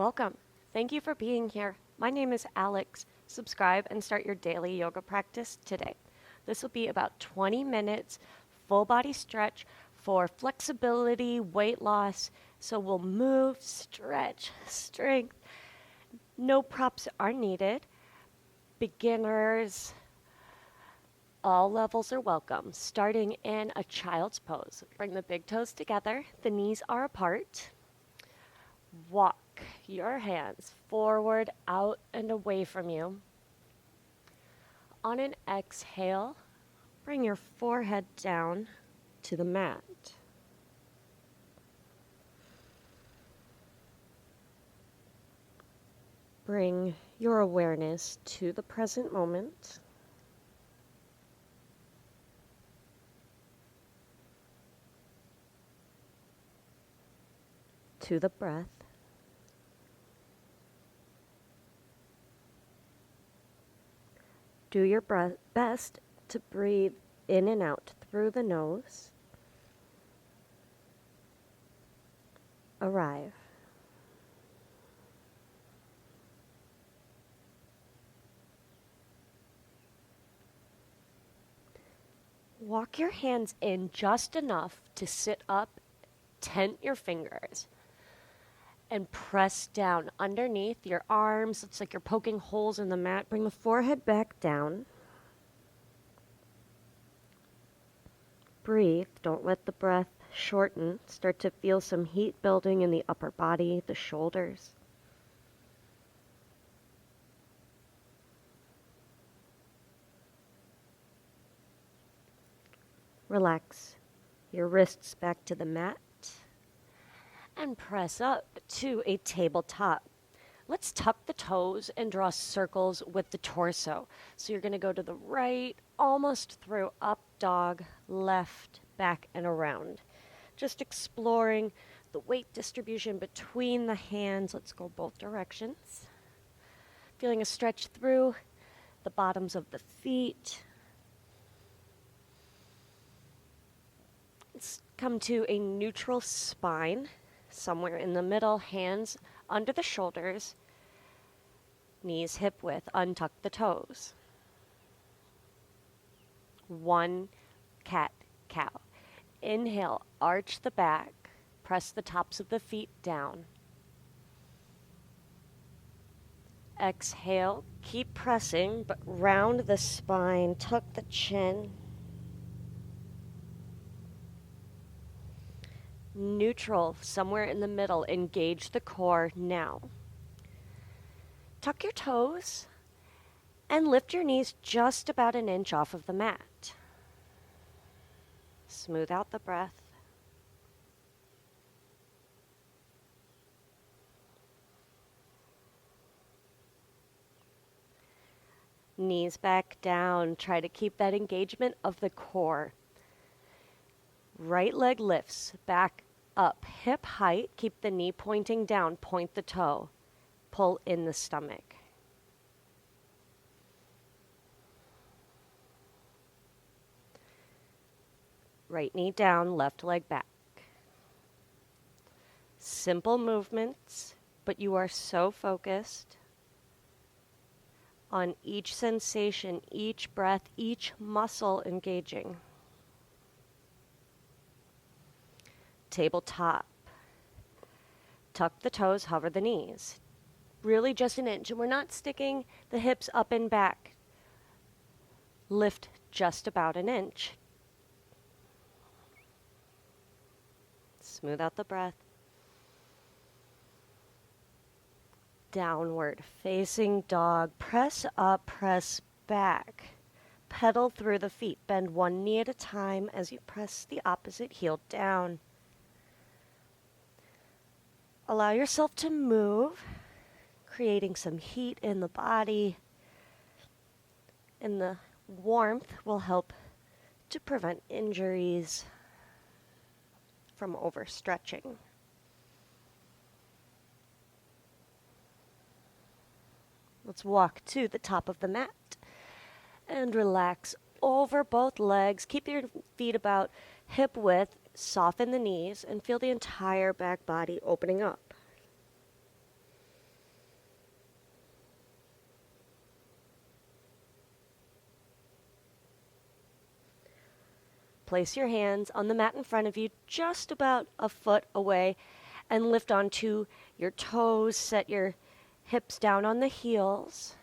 Welcome. Thank you for being here. My name is Alex. Subscribe and start your daily yoga practice today. This will be about 20 minutes, full body stretch for flexibility, weight loss. So we'll move, stretch, strength. No props are needed. Beginners, all levels are welcome. Starting in a child's pose. Bring the big toes together. The knees are apart. Walk your hands forward, out, and away from you. On an exhale, bring your forehead down to the mat. Bring your awareness to the present moment. To the breath. Do your best to breathe in and out through the nose. Arrive. Walk your hands in just enough to sit up, tent your fingers, and press down underneath your arms. It's like you're poking holes in the mat. Bring the forehead back down. Breathe. Don't let the breath shorten. Start to feel some heat building in the upper body, the shoulders. Relax your wrists back to the mat and press up to a tabletop. Let's tuck the toes and draw circles with the torso. So you're going to go to the right, almost through up dog, left, back, and around. Just exploring the weight distribution between the hands. Let's go both directions. Feeling a stretch through the bottoms of the feet. Let's come to a neutral spine. Somewhere in the middle, hands under the shoulders, knees hip width, untuck the toes. One cat-cow. Inhale, arch the back, press the tops of the feet down. Exhale, keep pressing, but round the spine, tuck the chin. Neutral, somewhere in the middle, engage the core now. Tuck your toes and lift your knees just about an inch off of the mat. Smooth out the breath. Knees back down. Try to keep that engagement of the core. Right leg lifts back up, hip height. Keep the knee pointing down, point the toe. Pull in the stomach. Right knee down, left leg back. Simple movements, but you are so focused on each sensation, each breath, each muscle engaging. Tabletop. Tuck the toes, hover the knees. Really just an inch. And we're not sticking the hips up and back. Lift just about an inch. Smooth out the breath. Downward facing dog. Press up, press back. Pedal through the feet. Bend one knee at a time as you press the opposite heel down. Allow yourself to move, creating some heat in the body. And the warmth will help to prevent injuries from overstretching. Let's walk to the top of the mat and relax over both legs. Keep your feet about hip width. Soften the knees and feel the entire back body opening up. place your hands on the mat in front of you, just about a foot away, and lift onto your toes. Set your hips down on the heels.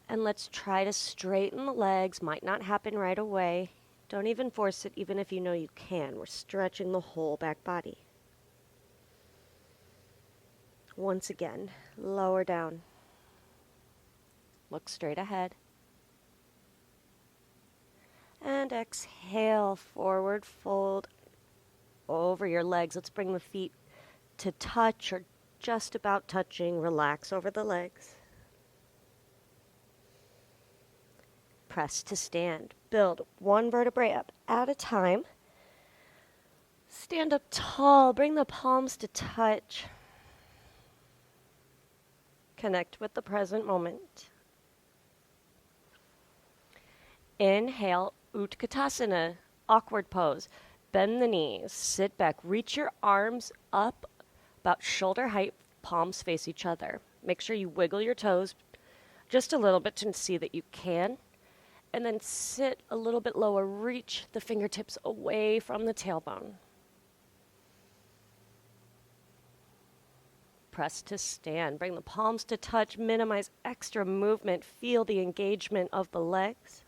And let's try to straighten the legs. Might not happen right away. Don't even force it, even if you know you can. We're stretching the whole back body. Once again, lower down. Look straight ahead. And exhale, forward fold over your legs. Let's bring the feet to touch or just about touching. Relax over the legs. Press to stand. Build one vertebrae up at a time. Stand up tall. Bring the palms to touch. Connect with the present moment. Inhale, Utkatasana, awkward pose. Bend the knees, sit back, reach your arms up about shoulder height, palms face each other. Make sure you wiggle your toes just a little bit to see that you can. And then sit a little bit lower, reach the fingertips away from the tailbone. Press to stand, bring the palms to touch, minimize extra movement, feel the engagement of the legs.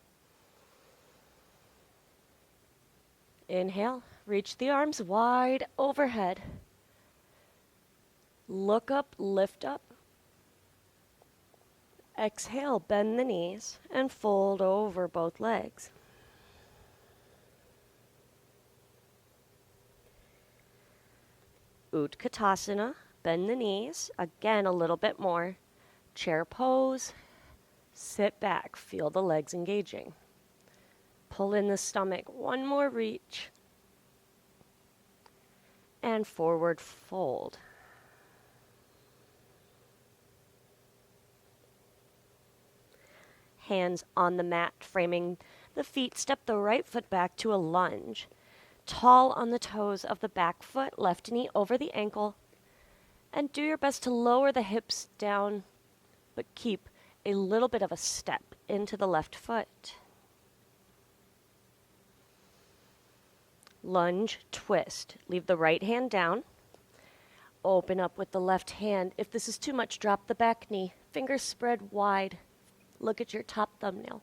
Inhale, reach the arms wide overhead. Look up, lift up. Exhale, bend the knees and fold over both legs. Utkatasana, bend the knees, again a little bit more. Chair pose, sit back, feel the legs engaging. Pull in the stomach, one more reach. And forward fold. Hands on the mat, framing the feet. Step the right foot back to a lunge. Tall on the toes of the back foot, left knee over the ankle. And do your best to lower the hips down, but keep a little bit of a step into the left foot. Lunge twist. Leave the right hand down. Open up with the left hand. If this is too much, drop the back knee. Fingers spread wide. Look at your top thumbnail.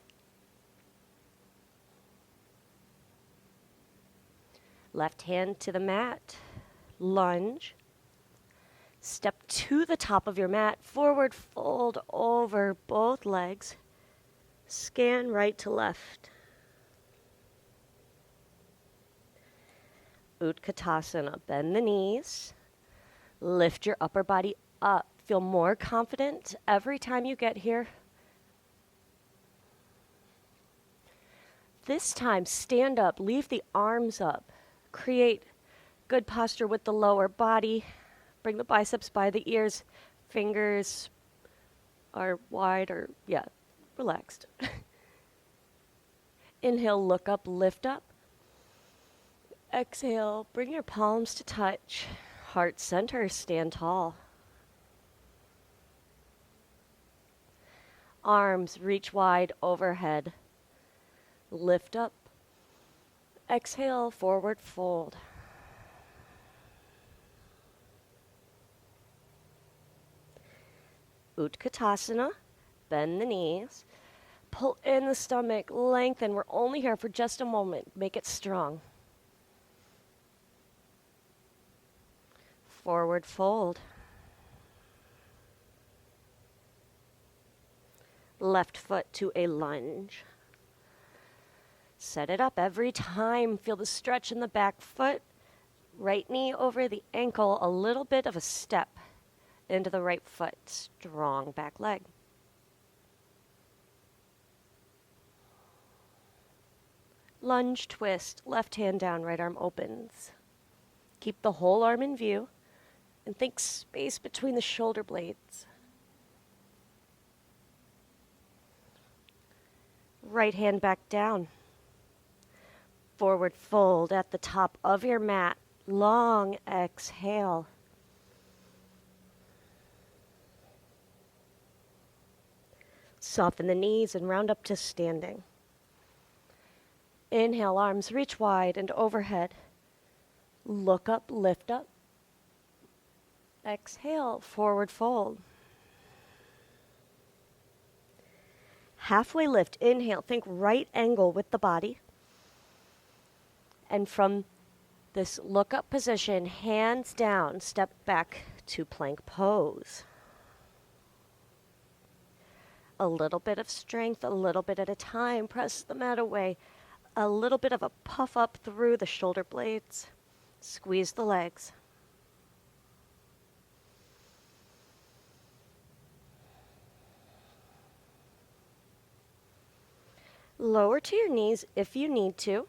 Left hand to the mat. Lunge. Step to the top of your mat. Forward fold over both legs. Scan right to left. Utkatasana. Bend the knees. Lift your upper body up. Feel more confident every time you get here. This time, stand up. Leave the arms up. Create good posture with the lower body. Bring the biceps by the ears. Fingers are wide or, relaxed. Inhale, look up, lift up. Exhale, bring your palms to touch. Heart center, stand tall. Arms reach wide overhead. Lift up. Exhale, forward fold. Utkatasana, bend the knees. Pull in the stomach, lengthen. We're only here for just a moment. Make it strong. Forward fold. Left foot to a lunge. Set it up every time. Feel the stretch in the back foot. Right knee over the ankle. A little bit of a step into the right foot. Strong back leg. Lunge twist. Left hand down, right arm opens. Keep the whole arm in view. And think space between the shoulder blades. Right hand back down. Forward fold at the top of your mat. Long exhale. Soften the knees and round up to standing. Inhale, arms reach wide and overhead. Look up, lift up. Exhale, forward fold. Halfway lift, inhale, think right angle with the body. And from this look up position, hands down, step back to plank pose. A little bit of strength, a little bit at a time. Press the mat away. A little bit of a puff up through the shoulder blades. Squeeze the legs. Lower to your knees if you need to.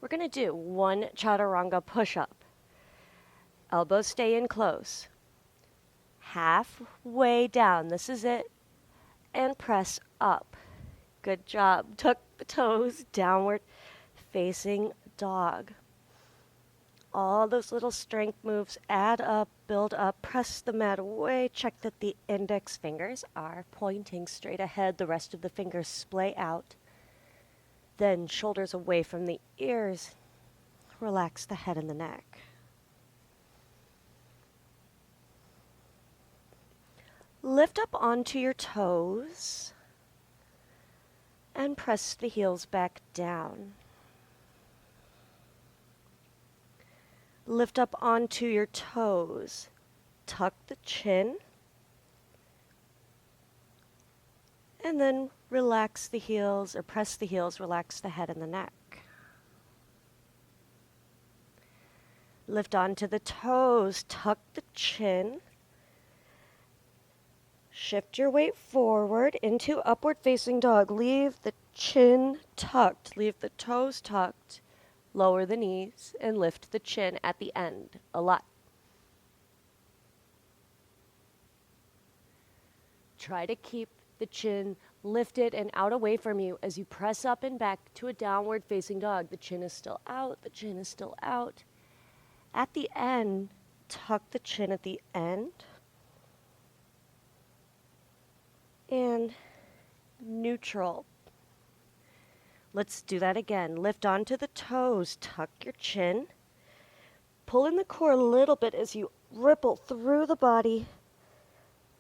We're going to do one Chaturanga Push-Up. Elbows stay in close. Halfway down, this is it, and press up. Good job. Tuck the toes, downward facing dog. All those little strength moves add up, build up, press the mat away. Check that the index fingers are pointing straight ahead. The rest of the fingers splay out. Then shoulders away from the ears. Relax the head and the neck. Lift up onto your toes and press the heels back down. Lift up onto your toes. Tuck the chin. And then relax the heels or press the heels, relax the head and the neck. Lift onto the toes, tuck the chin. Shift your weight forward into upward facing dog. Leave the chin tucked, leave the toes tucked. Lower the knees and lift the chin at the end a lot. Try to keep the chin lifted and out away from you as you press up and back to a downward facing dog. The chin is still out, the chin is still out. At the end, tuck the chin at the end. And neutral. Let's do that again. Lift onto the toes, tuck your chin. Pull in the core a little bit as you ripple through the body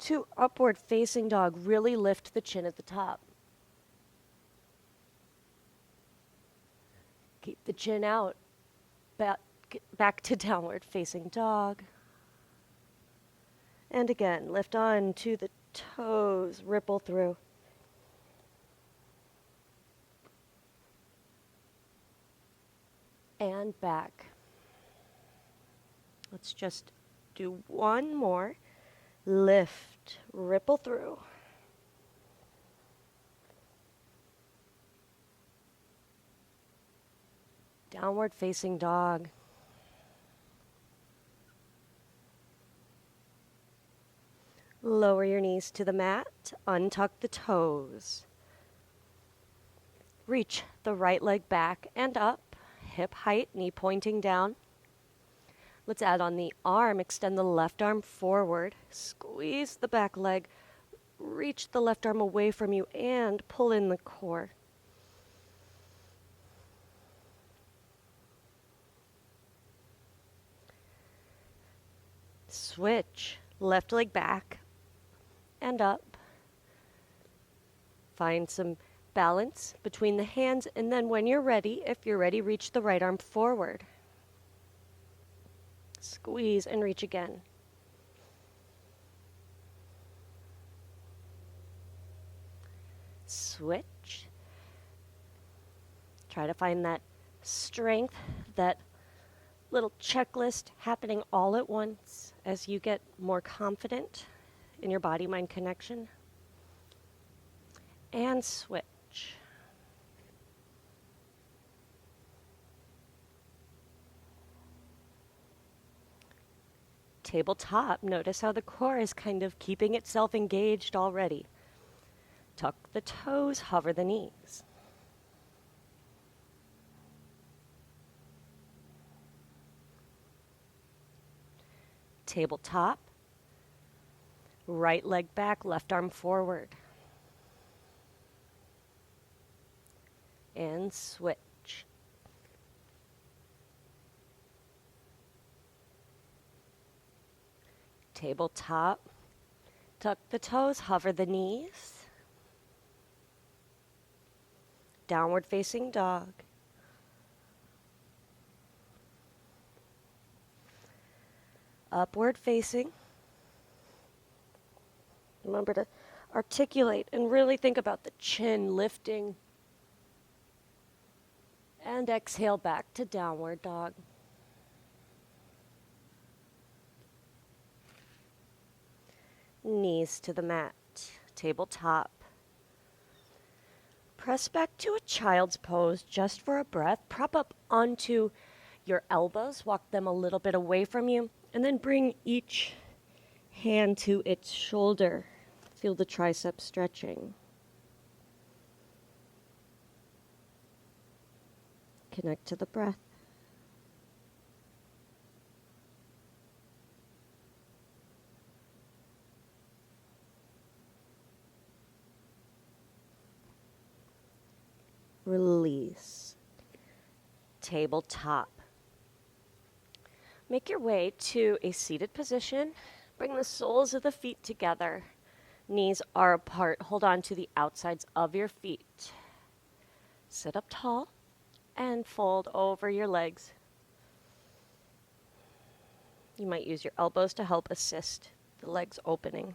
to upward facing dog. Really lift the chin at the top. Keep the chin out. Back to downward facing dog. And again, lift on to the toes, ripple through. And back. Let's just do one more. Lift, ripple through. Downward facing dog. Lower your knees to the mat, untuck the toes. Reach the right leg back and up, hip height, knee pointing down. Let's add on the arm, extend the left arm forward, squeeze the back leg, reach the left arm away from you and pull in the core. Switch, left leg back and up. Find some balance between the hands, and then when you're ready, if you're ready, reach the right arm forward. Squeeze and reach again. Switch. Try to find that strength, that little checklist happening all at once as you get more confident in your body-mind connection. And switch. Tabletop, notice how the core is kind of keeping itself engaged already. Tuck the toes, hover the knees. Tabletop, right leg back, left arm forward. And switch. tabletop. Tuck the toes, hover the knees. Downward facing dog. Upward facing. Remember to articulate and really think about the chin lifting. And exhale back to downward dog. Knees to the mat, tabletop. Press back to a child's pose just for a breath. Prop up onto your elbows, walk them a little bit away from you, and then bring each hand to its shoulder. Feel the tricep stretching. Connect to the breath. Release. Tabletop. Make your way to a seated position. Bring the soles of the feet together. Knees are apart. Hold on to the outsides of your feet. Sit up tall and fold over your legs. You might use your elbows to help assist the legs opening.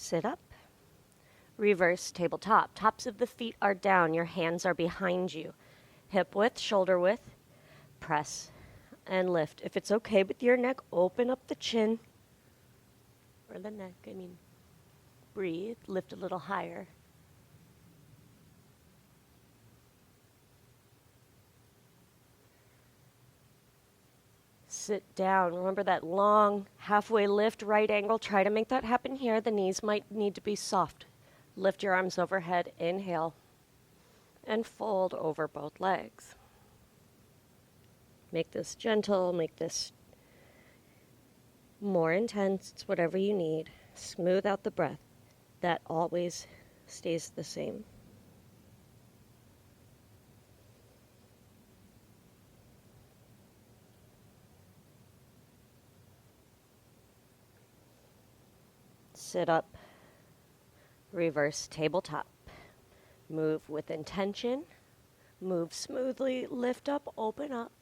Sit up. Reverse tabletop. Tops of the feet are down. Your hands are behind you. Hip width, shoulder width. Press and lift. If it's okay with your neck, open up the chin. Or the neck, breathe. Lift a little higher. Sit down. Remember that long halfway lift, right angle. Try to make that happen here. The knees might need to be soft. Lift your arms overhead. Inhale. And fold over both legs. Make this gentle. Make this more intense. It's whatever you need. Smooth out the breath. That always stays the same. Sit up, reverse tabletop. Move with intention, move smoothly, lift up, open up.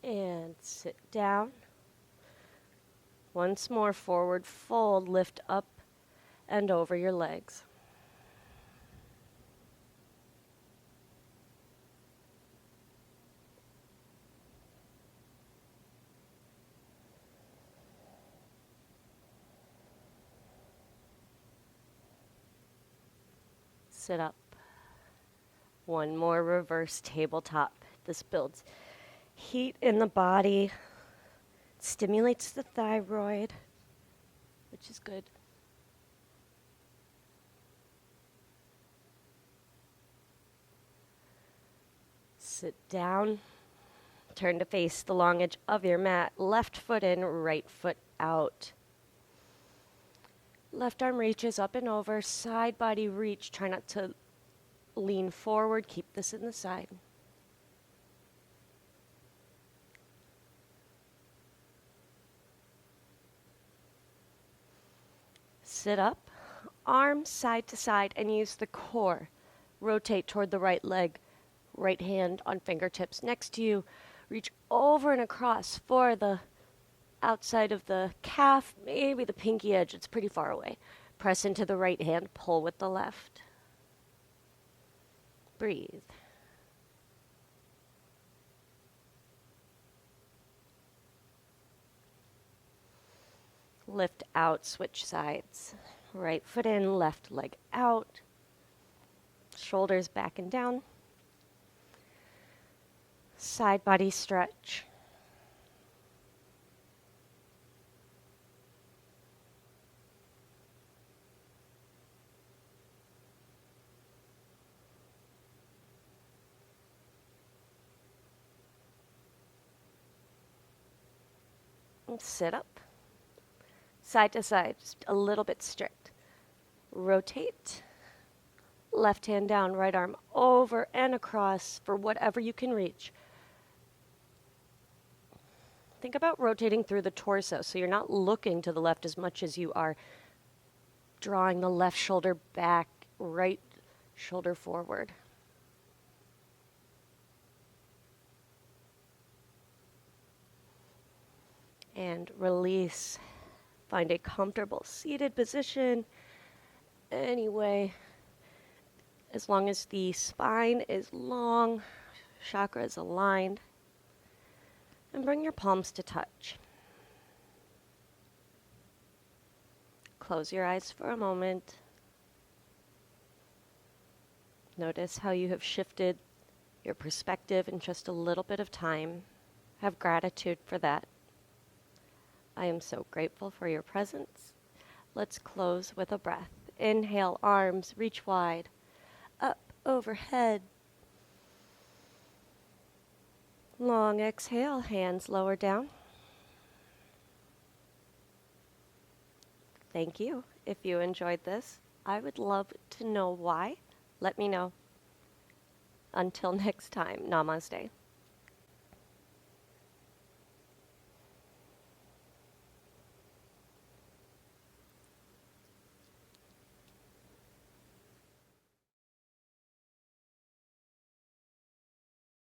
And sit down. Once more, forward fold, lift up and over your legs. Sit up. One more reverse tabletop. This builds heat in the body, stimulates the thyroid, which is good. Sit down. Turn to face the long edge of your mat. Left foot in, right foot out. Left arm reaches up and over, side body reach. Try not to lean forward. Keep this in the side. Sit up, arms side to side, and use the core. Rotate toward the right leg, right hand on fingertips next to you. Reach over and across for the outside of the calf, maybe the pinky edge. It's pretty far away. Press into the right hand, pull with the left. Breathe. Lift out, switch sides. Right foot in, left leg out. Shoulders back and down. Side body stretch. Sit up. Side to side, just a little bit strict. Rotate. Left hand down, right arm over and across for whatever you can reach. Think about rotating through the torso so you're not looking to the left as much as you are drawing the left shoulder back, right shoulder forward. And release. Find a comfortable seated position. Anyway, as long as the spine is long, chakra is aligned, and bring your palms to touch. Close your eyes for a moment. Notice how you have shifted your perspective in just a little bit of time. Have gratitude for that. I am so grateful for your presence. Let's close with a breath. Inhale, arms reach wide, up, overhead. Long exhale, hands lower down. Thank you. If you enjoyed this, I would love to know why. Let me know. Until next time, namaste.